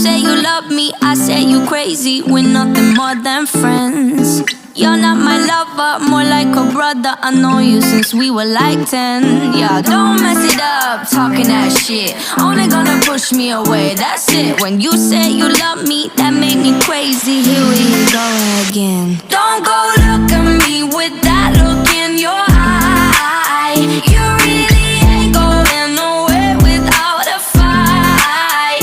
say you love me, I say you crazy. We're nothing more than friends. You're not my lover, more like a brother. I know you since we were like 10. Yeah, don't mess it up, talking that shit. Only gonna push me away, that's it. When you say you love me, that made me crazy. Here we go again. Don't go